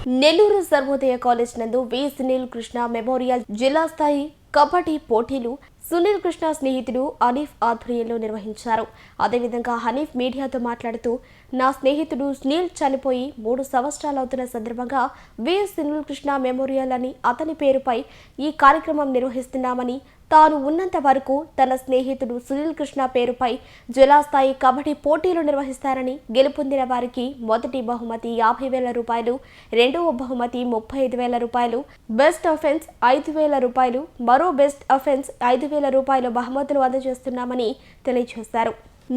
Nellore Sarvodaya college నందు వి Sunil Krishna memorial జిల్లా స్థాయి కబడ్డీ పోటీలు సునీల్ కృష్ణ స్నేహితుడు హనీఫ్ ఆధ్వర్యంలో నిర్వహించారు. అదేవిధంగా హనీఫ్ మీడియాతో మాట్లాడుతూ, నా స్నేహితుడు సునీల్ చనిపోయి 3 సంవత్సరాలు అవుతున్న సందర్భంగా వి సునీల్ కృష్ణ మెమోరియల్ అని అతని పేరుపై ఈ కార్యక్రమం నిర్వహిస్తున్నామని, తాను ఉన్నంత వరకు తన స్నేహితుడు సునీల్ కృష్ణ పేరుపై జిల్లా స్థాయి కబడ్డీ పోటీలు నిర్వహిస్తారని, గెలుపొందిన వారికి మొదటి బహుమతి 50,000 రూపాయలు, రెండవ బహుమతి 35,000 రూపాయలు, బెస్ట్ అఫెన్స్ 5,000 రూపాయలు, మరో బెస్ట్ అఫెన్స్ 5,000 రూపాయల బహుమతులు అందజేస్తున్నామని తెలియజేశారు.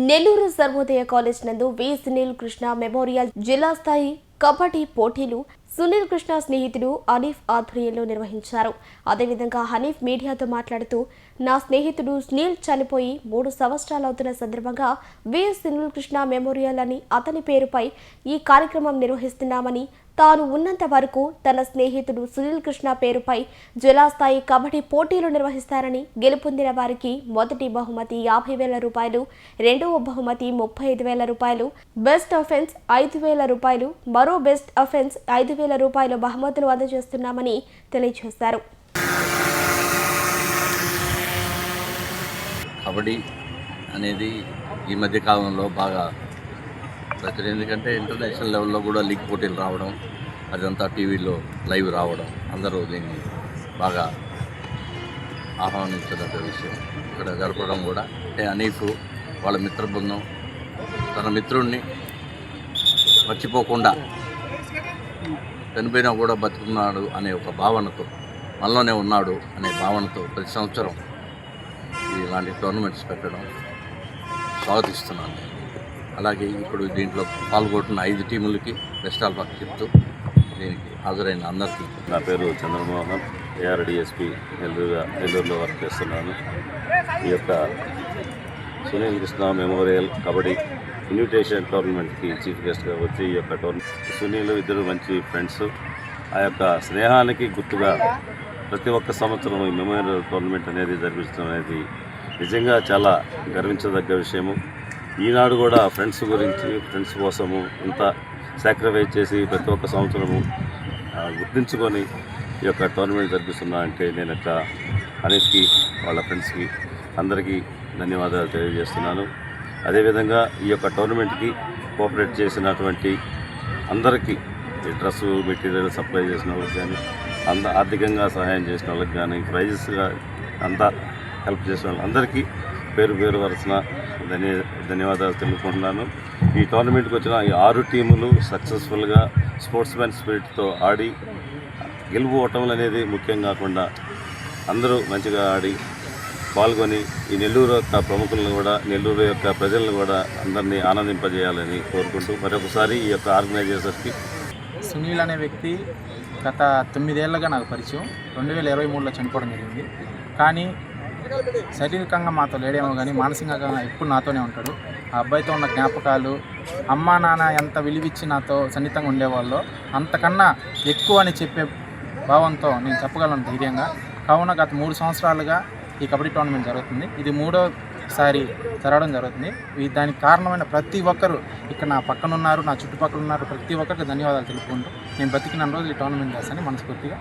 నెల్లూరు సర్వోదయ కాలేజ్ నందు వి సునీల్ కృష్ణ మెమోరియల్ జిల్లా స్థాయి కబడ్డీ పోటీలు సునీల్ కృష్ణ స్నేహితుడు హనీఫ్ ఆధ్వర్యంలో నిర్వహించారు. అదేవిధంగా హనీఫ్ మీడియాతో మాట్లాడుతూ, నా స్నేహితుడు సునీల్ చనిపోయి 3 సంవత్సరాలు అవుతున్న సందర్భంగా వి సునీల్ కృష్ణ మెమోరియల్ అని అతని పేరుపై ఈ కార్యక్రమం నిర్వహిస్తున్నామని, తాను ఉన్నంత వరకు తన స్నేహితుడు సునీల్ కృష్ణ పేరుపై జిల్లా స్థాయి కబడ్డీ పోటీలు నిర్వహిస్తారని, గెలుపొందిన వారికి మొదటి బహుమతి 50,000 రూపాయలు, రెండవ బహుమతి 35,000 రూపాయలు, బెస్ట్ అఫెన్స్ 5,000 రూపాయలు, మరో బెస్ట్ అఫెన్స్ 5,000 రూపాయల బహుమతులు అందజేస్తున్నామని తెలియజేశారు. కబడ్డీ అనేది ఈ మధ్య కాలంలో బాగా ఎందుకంటే ఇంటర్నేషనల్ లెవెల్లో కూడా లీగ్ పోటీలు రావడం, అదంతా టీవీలో లైవ్ రావడం, అందరూ దీన్ని బాగా ఆహ్వానించిన విషయం. ఇక్కడ జరపడం కూడా అంటే హనీఫ్ వాళ్ళ మిత్ర బృందం తన మిత్రుడిని మర్చిపోకుండా చనిపోయినా కూడా బతుకున్నాడు అనే ఒక భావనతో, మనలోనే ఉన్నాడు అనే భావనతో ప్రతి సంవత్సరం ఇలాంటి టోర్నమెంట్స్ పెట్టడం స్వాగతిస్తున్నాను. అలాగే ఇప్పుడు దీంట్లో పాల్గొంటున్న 5 టీములకి బెస్ట్ ఆఫ్ లక్ చెప్తూ దీనికి హాజరైన అందరికీ. నా పేరు చంద్రమోహన్, ARDSP నెల్లూరులో వర్క్ చేస్తున్నాను. ఈ యొక్క సునీల్ కృష్ణ మెమోరియల్ కబడ్డీ ఇన్విటేషన్ టోర్నమెంట్కి చీఫ్ గెస్ట్గా వచ్చి ఈ యొక్క టోర్నమెంట్ సునీల్ ఇద్దరు మంచి ఫ్రెండ్స్. ఆ యొక్క స్నేహానికి గుర్తుగా ప్రతి ఒక్క సంవత్సరం ఈ మెమోరియల్ టోర్నమెంట్ అనేది జరిపించడం అనేది నిజంగా చాలా గర్వించదగ్గ విషయము. ఈనాడు కూడా ఫ్రెండ్స్ గురించి, ఫ్రెండ్స్ కోసము ఇంత సాక్రిఫైస్ చేసి ప్రతి ఒక్క సంవత్సరము గుర్తించుకొని ఈ యొక్క టోర్నమెంట్ జరిపిస్తున్నా అంటే నేను యొక్క హనీఫ్కి, వాళ్ళ ఫ్రెండ్స్కి అందరికీ ధన్యవాదాలు తెలియజేస్తున్నాను. అదేవిధంగా ఈ యొక్క టోర్నమెంట్కి కోఆపరేట్ చేసినటువంటి అందరికీ, డ్రెస్సు మెటీరియల్ సప్లై చేసిన వాళ్ళకి కానీ, ఆర్థికంగా సహాయం చేసిన వాళ్ళకి కానీ, ప్రైజెస్గా అంతా హెల్ప్ చేసిన వాళ్ళందరికీ పేరు పేరు వరుసన ధన్యవాదాలు తెలుపుకుంటున్నాను. ఈ టోర్నమెంట్కి వచ్చిన ఈ 6 టీములు సక్సెస్ఫుల్గా స్పోర్ట్స్మెన్ స్పిరిట్తో ఆడి గెలుపు ఓటములు అనేది ముఖ్యం కాకుండా అందరూ మంచిగా ఆడి పాల్గొని ఈ నెల్లూరు యొక్క ప్రముఖులను కూడా, నెల్లూరు యొక్క ప్రజలను కూడా అందరినీ ఆనందింపజేయాలని కోరుకుంటూ మరొకసారి ఈ యొక్క ఆర్గనైజేషన్కి. సునీల్ అనే వ్యక్తి గత 9 ఏళ్ళగా నాకు పరిచయం. 2023లో చనిపోవడం జరిగింది. కానీ శారీరకంగా మాతో లేడేమో కానీ మానసికంగా ఎప్పుడు నాతోనే ఉంటాడు. ఆ అబ్బాయితో ఉన్న జ్ఞాపకాలు, అమ్మా నాన్న ఎంత విలువిచ్చి నాతో సన్నిహితంగా ఉండేవాళ్ళో అంతకన్నా ఎక్కువ అని చెప్పే భావంతో నేను చెప్పగలను ధైర్యంగా. కావున గత 3 సంవత్సరాలుగా ఈ కబడ్డీ టోర్నమెంట్ జరుగుతుంది. ఇది 3వసారి జరగడం జరుగుతుంది. దానికి కారణమైన ప్రతి ఒక్కరు, ఇక్కడ నా పక్కన ఉన్నారు, నా చుట్టుపక్కల ఉన్నారు, ప్రతి ఒక్కరికి ధన్యవాదాలు తెలుపుకుంటూ నేను బతికిన రోజులు ఈ టోర్నమెంట్ చేస్తానని మనస్ఫూర్తిగా